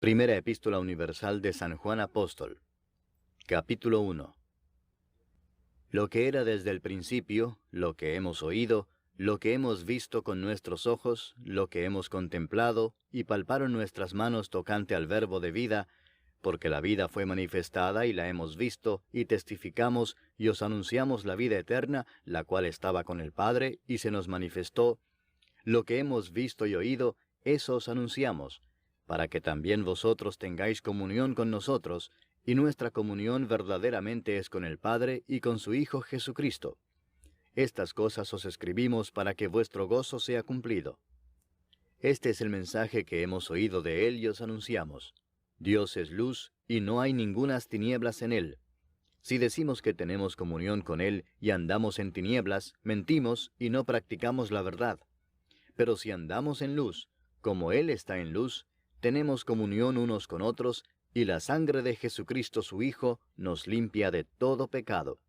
Primera Epístola Universal de San Juan Apóstol. Capítulo 1. Lo que era desde el principio, lo que hemos oído, lo que hemos visto con nuestros ojos, lo que hemos contemplado, y palparon nuestras manos tocante al Verbo de vida, porque la vida fue manifestada y la hemos visto, y testificamos, y os anunciamos la vida eterna, la cual estaba con el Padre, y se nos manifestó. Lo que hemos visto y oído, eso os anunciamos, para que también vosotros tengáis comunión con nosotros, y nuestra comunión verdaderamente es con el Padre y con su Hijo Jesucristo. Estas cosas os escribimos para que vuestro gozo sea cumplido. Este es el mensaje que hemos oído de Él y os anunciamos. Dios es luz, y no hay ningunas tinieblas en Él. Si decimos que tenemos comunión con Él y andamos en tinieblas, mentimos y no practicamos la verdad. Pero si andamos en luz, como Él está en luz, tenemos comunión unos con otros, y la sangre de Jesucristo su Hijo nos limpia de todo pecado.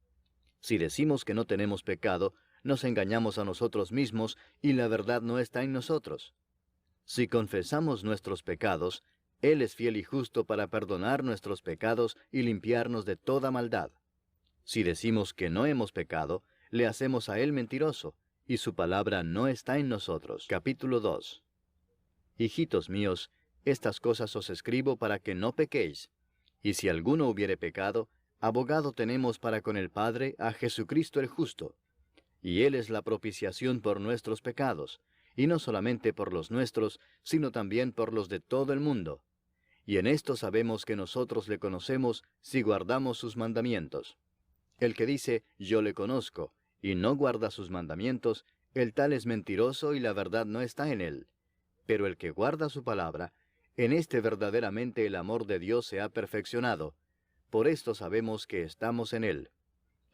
Si decimos que no tenemos pecado, nos engañamos a nosotros mismos, y la verdad no está en nosotros. Si confesamos nuestros pecados, Él es fiel y justo para perdonar nuestros pecados y limpiarnos de toda maldad. Si decimos que no hemos pecado, le hacemos a Él mentiroso, y su palabra no está en nosotros. Capítulo 2. Hijitos míos, estas cosas os escribo para que no pequéis. Y si alguno hubiere pecado, abogado tenemos para con el Padre a Jesucristo el justo. Y Él es la propiciación por nuestros pecados, y no solamente por los nuestros, sino también por los de todo el mundo. Y en esto sabemos que nosotros le conocemos si guardamos sus mandamientos. El que dice, yo le conozco, y no guarda sus mandamientos, el tal es mentiroso y la verdad no está en él. Pero el que guarda su palabra, en este verdaderamente el amor de Dios se ha perfeccionado. Por esto sabemos que estamos en Él.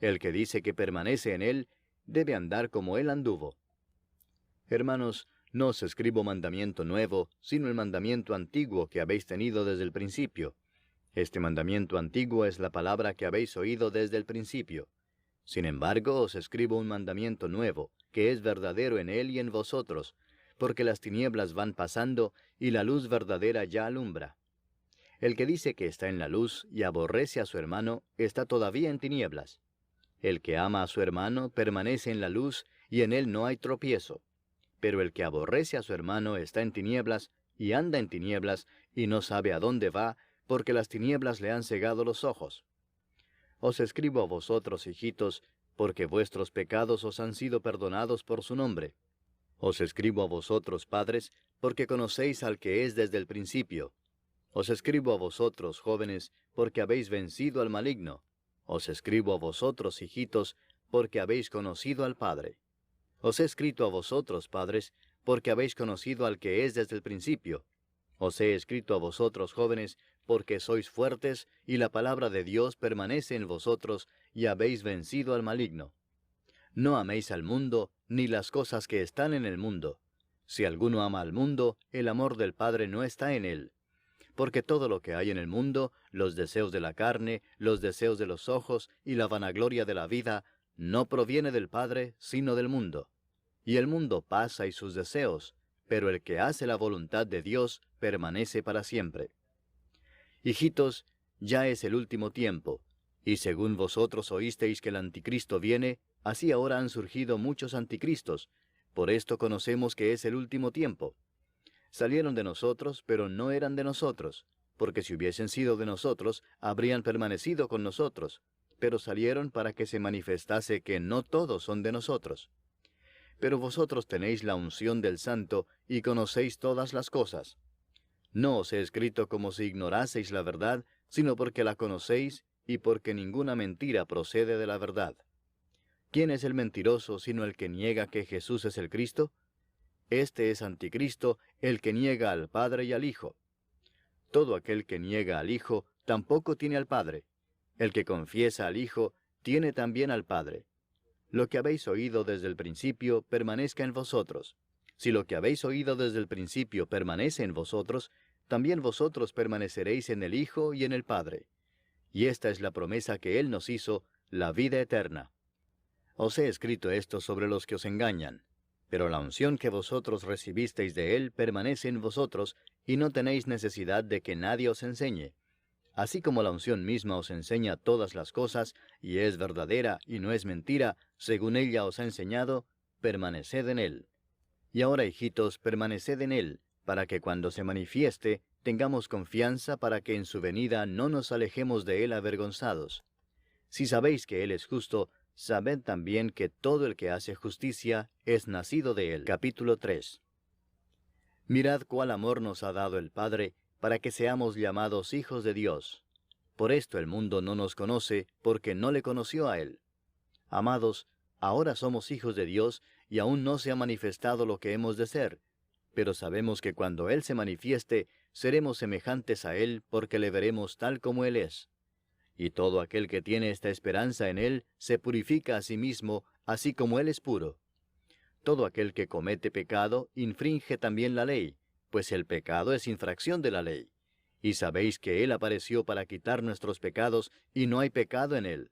El que dice que permanece en Él, debe andar como Él anduvo. Hermanos, no os escribo mandamiento nuevo, sino el mandamiento antiguo que habéis tenido desde el principio. Este mandamiento antiguo es la palabra que habéis oído desde el principio. Sin embargo, os escribo un mandamiento nuevo, que es verdadero en Él y en vosotros, porque las tinieblas van pasando, y la luz verdadera ya alumbra. El que dice que está en la luz y aborrece a su hermano, está todavía en tinieblas. El que ama a su hermano permanece en la luz, y en él no hay tropiezo. Pero el que aborrece a su hermano está en tinieblas, y anda en tinieblas, y no sabe a dónde va, porque las tinieblas le han cegado los ojos. Os escribo a vosotros, hijitos, porque vuestros pecados os han sido perdonados por su nombre. Os escribo a vosotros, padres, porque conocéis al que es desde el principio. Os escribo a vosotros, jóvenes, porque habéis vencido al maligno. Os escribo a vosotros, hijitos, porque habéis conocido al Padre. Os he escrito a vosotros, padres, porque habéis conocido al que es desde el principio. Os he escrito a vosotros, jóvenes, porque sois fuertes, y la palabra de Dios permanece en vosotros, y habéis vencido al maligno. No améis al mundo, ni las cosas que están en el mundo. Si alguno ama al mundo, el amor del Padre no está en él. Porque todo lo que hay en el mundo, los deseos de la carne, los deseos de los ojos y la vanagloria de la vida, no proviene del Padre, sino del mundo. Y el mundo pasa y sus deseos, pero el que hace la voluntad de Dios permanece para siempre. Hijitos, ya es el último tiempo, y según vosotros oísteis que el anticristo viene, así ahora han surgido muchos anticristos. Por esto conocemos que es el último tiempo. Salieron de nosotros, pero no eran de nosotros, porque si hubiesen sido de nosotros, habrían permanecido con nosotros, pero salieron para que se manifestase que no todos son de nosotros. Pero vosotros tenéis la unción del Santo y conocéis todas las cosas. No os he escrito como si ignoraseis la verdad, sino porque la conocéis y porque ninguna mentira procede de la verdad. ¿Quién es el mentiroso sino el que niega que Jesús es el Cristo? Este es anticristo, el que niega al Padre y al Hijo. Todo aquel que niega al Hijo tampoco tiene al Padre. El que confiesa al Hijo tiene también al Padre. Lo que habéis oído desde el principio permanezca en vosotros. Si lo que habéis oído desde el principio permanece en vosotros, también vosotros permaneceréis en el Hijo y en el Padre. Y esta es la promesa que Él nos hizo, la vida eterna. Os he escrito esto sobre los que os engañan. Pero la unción que vosotros recibisteis de Él permanece en vosotros, y no tenéis necesidad de que nadie os enseñe. Así como la unción misma os enseña todas las cosas, y es verdadera y no es mentira, según ella os ha enseñado, permaneced en él. Y ahora, hijitos, permaneced en él, para que cuando se manifieste, tengamos confianza para que en su venida no nos alejemos de él avergonzados. Si sabéis que él es justo, sabed también que todo el que hace justicia es nacido de él. Capítulo 3. Mirad cuál amor nos ha dado el Padre, para que seamos llamados hijos de Dios. Por esto el mundo no nos conoce, porque no le conoció a él. Amados, ahora somos hijos de Dios, y aún no se ha manifestado lo que hemos de ser. Pero sabemos que cuando Él se manifieste, seremos semejantes a Él, porque le veremos tal como Él es. Y todo aquel que tiene esta esperanza en Él, se purifica a sí mismo, así como Él es puro. Todo aquel que comete pecado, infringe también la ley, pues el pecado es infracción de la ley. Y sabéis que Él apareció para quitar nuestros pecados, y no hay pecado en Él.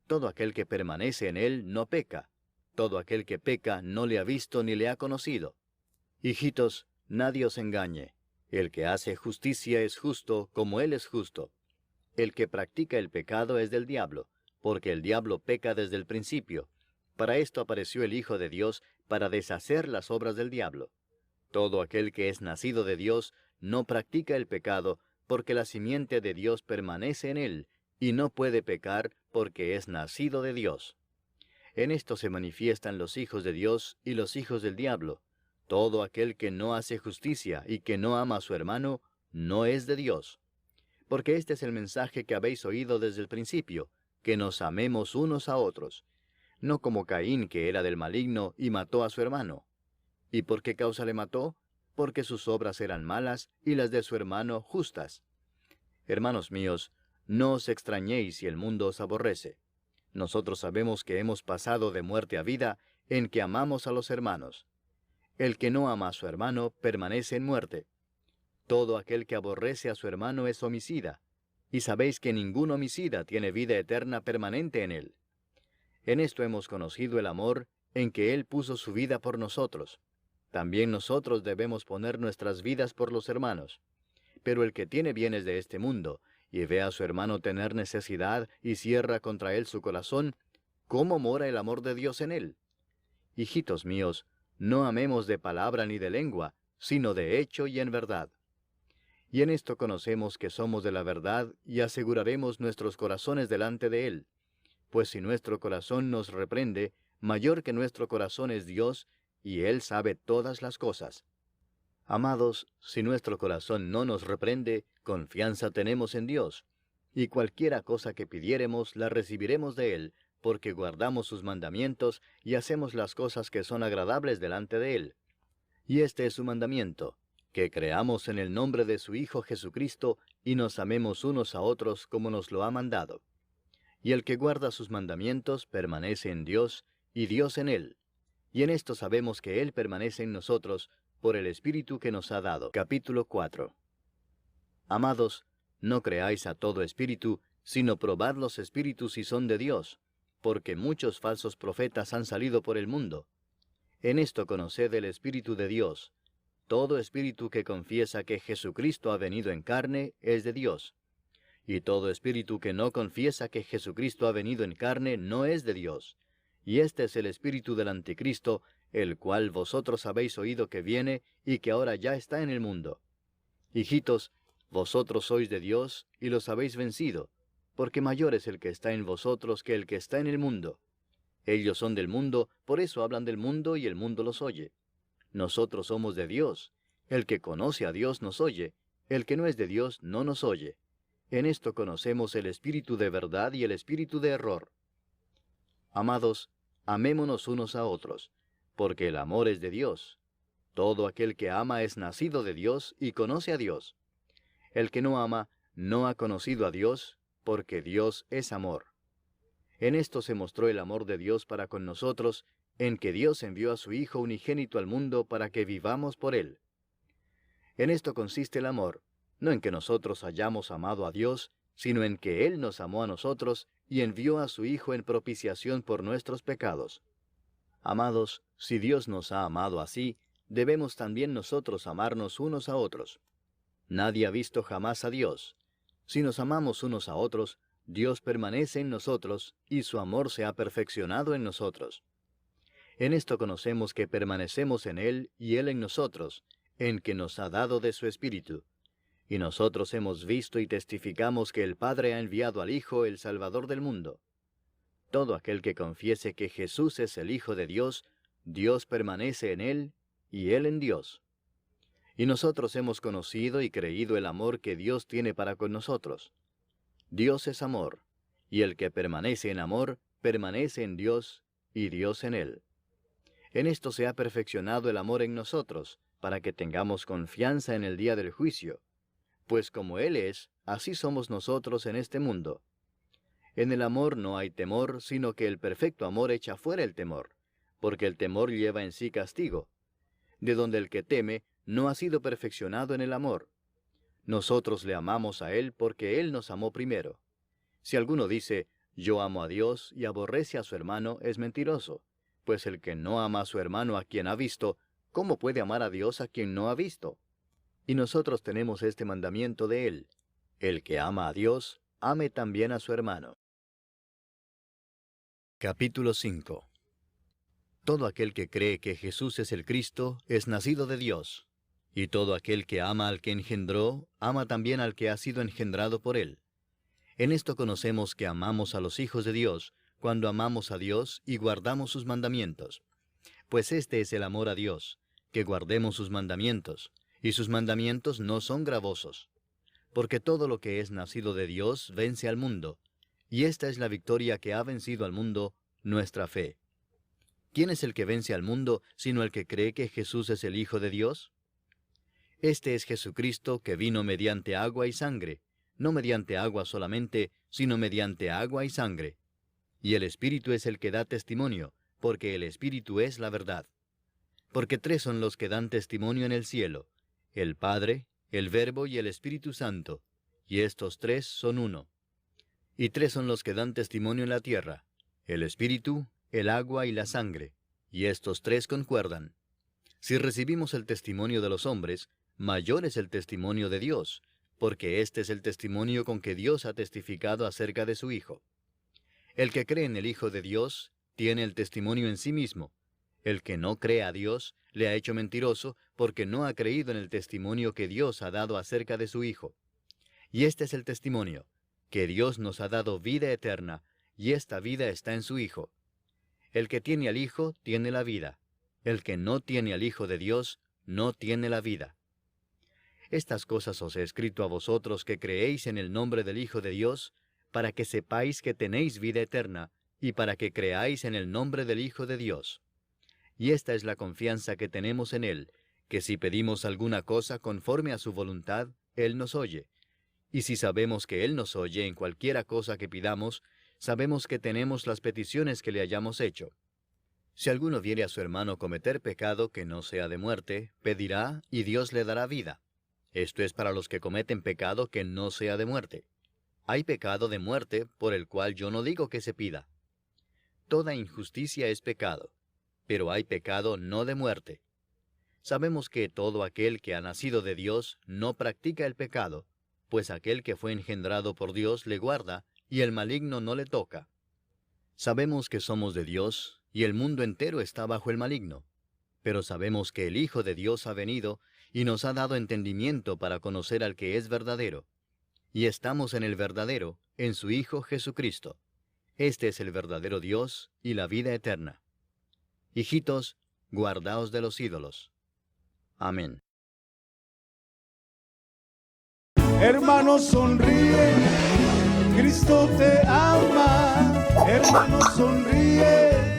Todo aquel que permanece en Él no peca. Todo aquel que peca no le ha visto ni le ha conocido. Hijitos, nadie os engañe. El que hace justicia es justo, como Él es justo. El que practica el pecado es del diablo, porque el diablo peca desde el principio. Para esto apareció el Hijo de Dios, para deshacer las obras del diablo. Todo aquel que es nacido de Dios no practica el pecado, porque la simiente de Dios permanece en él, y no puede pecar, porque es nacido de Dios. En esto se manifiestan los hijos de Dios y los hijos del diablo. Todo aquel que no hace justicia y que no ama a su hermano, no es de Dios. Porque este es el mensaje que habéis oído desde el principio, que nos amemos unos a otros. No como Caín, que era del maligno y mató a su hermano. ¿Y por qué causa le mató? Porque sus obras eran malas y las de su hermano justas. Hermanos míos, no os extrañéis si el mundo os aborrece. Nosotros sabemos que hemos pasado de muerte a vida en que amamos a los hermanos. El que no ama a su hermano permanece en muerte. Todo aquel que aborrece a su hermano es homicida, y sabéis que ningún homicida tiene vida eterna permanente en él. En esto hemos conocido el amor, en que Él puso su vida por nosotros. También nosotros debemos poner nuestras vidas por los hermanos. Pero el que tiene bienes de este mundo, y ve a su hermano tener necesidad y cierra contra él su corazón, ¿cómo mora el amor de Dios en él? Hijitos míos, no amemos de palabra ni de lengua, sino de hecho y en verdad. Y en esto conocemos que somos de la verdad y aseguraremos nuestros corazones delante de Él. Pues si nuestro corazón nos reprende, mayor que nuestro corazón es Dios, y Él sabe todas las cosas. Amados, si nuestro corazón no nos reprende, confianza tenemos en Dios, y cualquiera cosa que pidiéremos la recibiremos de Él, porque guardamos sus mandamientos y hacemos las cosas que son agradables delante de Él. Y este es su mandamiento, que creamos en el nombre de su Hijo Jesucristo, y nos amemos unos a otros como nos lo ha mandado. Y el que guarda sus mandamientos permanece en Dios, y Dios en él. Y en esto sabemos que Él permanece en nosotros, por el Espíritu que nos ha dado. Capítulo 4. Amados, no creáis a todo espíritu, sino probad los espíritus si son de Dios, porque muchos falsos profetas han salido por el mundo. En esto conoced el Espíritu de Dios. Todo espíritu que confiesa que Jesucristo ha venido en carne es de Dios. Y todo espíritu que no confiesa que Jesucristo ha venido en carne no es de Dios. Y este es el espíritu del anticristo, el cual vosotros habéis oído que viene y que ahora ya está en el mundo. Hijitos, vosotros sois de Dios y los habéis vencido, porque mayor es el que está en vosotros que el que está en el mundo. Ellos son del mundo, por eso hablan del mundo y el mundo los oye. Nosotros somos de Dios. El que conoce a Dios nos oye, el que no es de Dios no nos oye. En esto conocemos el espíritu de verdad y el espíritu de error. Amados, amémonos unos a otros, porque el amor es de Dios. Todo aquel que ama es nacido de Dios y conoce a Dios. El que no ama no ha conocido a Dios, porque Dios es amor. En esto se mostró el amor de Dios para con nosotros, en que Dios envió a su Hijo unigénito al mundo para que vivamos por Él. En esto consiste el amor, no en que nosotros hayamos amado a Dios, sino en que Él nos amó a nosotros y envió a su Hijo en propiciación por nuestros pecados. Amados, si Dios nos ha amado así, debemos también nosotros amarnos unos a otros. Nadie ha visto jamás a Dios. Si nos amamos unos a otros, Dios permanece en nosotros, y su amor se ha perfeccionado en nosotros. En esto conocemos que permanecemos en Él y Él en nosotros, en que nos ha dado de su Espíritu. Y nosotros hemos visto y testificamos que el Padre ha enviado al Hijo, el Salvador del mundo. Todo aquel que confiese que Jesús es el Hijo de Dios, Dios permanece en Él, y Él en Dios. Y nosotros hemos conocido y creído el amor que Dios tiene para con nosotros. Dios es amor, y el que permanece en amor, permanece en Dios, y Dios en él. En esto se ha perfeccionado el amor en nosotros, para que tengamos confianza en el día del juicio. Pues como Él es, así somos nosotros en este mundo. En el amor no hay temor, sino que el perfecto amor echa fuera el temor, porque el temor lleva en sí castigo, de donde el que teme no ha sido perfeccionado en el amor. Nosotros le amamos a Él porque Él nos amó primero. Si alguno dice, yo amo a Dios y aborrece a su hermano, es mentiroso, pues el que no ama a su hermano a quien ha visto, ¿cómo puede amar a Dios a quien no ha visto? Y nosotros tenemos este mandamiento de Él: el que ama a Dios, ame también a su hermano. Capítulo 5. Todo aquel que cree que Jesús es el Cristo es nacido de Dios, y todo aquel que ama al que engendró, ama también al que ha sido engendrado por Él. En esto conocemos que amamos a los hijos de Dios, cuando amamos a Dios y guardamos sus mandamientos. Pues este es el amor a Dios, que guardemos sus mandamientos, y sus mandamientos no son gravosos. Porque todo lo que es nacido de Dios vence al mundo, y esta es la victoria que ha vencido al mundo, nuestra fe. ¿Quién es el que vence al mundo, sino el que cree que Jesús es el Hijo de Dios? Este es Jesucristo, que vino mediante agua y sangre, no mediante agua solamente, sino mediante agua y sangre. Y el Espíritu es el que da testimonio, porque el Espíritu es la verdad. Porque tres son los que dan testimonio en el cielo: el Padre, el Verbo y el Espíritu Santo, y estos tres son uno. Y tres son los que dan testimonio en la tierra: el Espíritu, el agua y la sangre, y estos tres concuerdan. Si recibimos el testimonio de los hombres, mayor es el testimonio de Dios, porque este es el testimonio con que Dios ha testificado acerca de su Hijo. El que cree en el Hijo de Dios tiene el testimonio en sí mismo. El que no cree a Dios le ha hecho mentiroso, porque no ha creído en el testimonio que Dios ha dado acerca de su Hijo. Y este es el testimonio, que Dios nos ha dado vida eterna, y esta vida está en su Hijo. El que tiene al Hijo tiene la vida. El que no tiene al Hijo de Dios no tiene la vida. Estas cosas os he escrito a vosotros que creéis en el nombre del Hijo de Dios, para que sepáis que tenéis vida eterna, y para que creáis en el nombre del Hijo de Dios. Y esta es la confianza que tenemos en Él, que si pedimos alguna cosa conforme a su voluntad, Él nos oye. Y si sabemos que Él nos oye en cualquiera cosa que pidamos, sabemos que tenemos las peticiones que le hayamos hecho. Si alguno viere a su hermano cometer pecado que no sea de muerte, pedirá, y Dios le dará vida. Esto es para los que cometen pecado que no sea de muerte. Hay pecado de muerte, por el cual yo no digo que se pida. Toda injusticia es pecado, pero hay pecado no de muerte. Sabemos que todo aquel que ha nacido de Dios no practica el pecado, pues aquel que fue engendrado por Dios le guarda, y el maligno no le toca. Sabemos que somos de Dios, y el mundo entero está bajo el maligno. Pero sabemos que el Hijo de Dios ha venido, y nos ha dado entendimiento para conocer al que es verdadero. Y estamos en el verdadero, en su Hijo Jesucristo. Este es el verdadero Dios y la vida eterna. Hijitos, guardaos de los ídolos. Amén. Hermano, sonríe, Cristo te ama. Hermano, sonríe,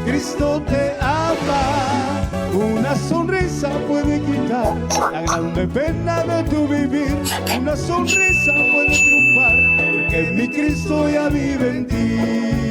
Cristo te ama. Una sonrisa puede quitar la grande pena de tu vivir. Una sonrisa puede triunfar, porque mi Cristo ya vive en ti.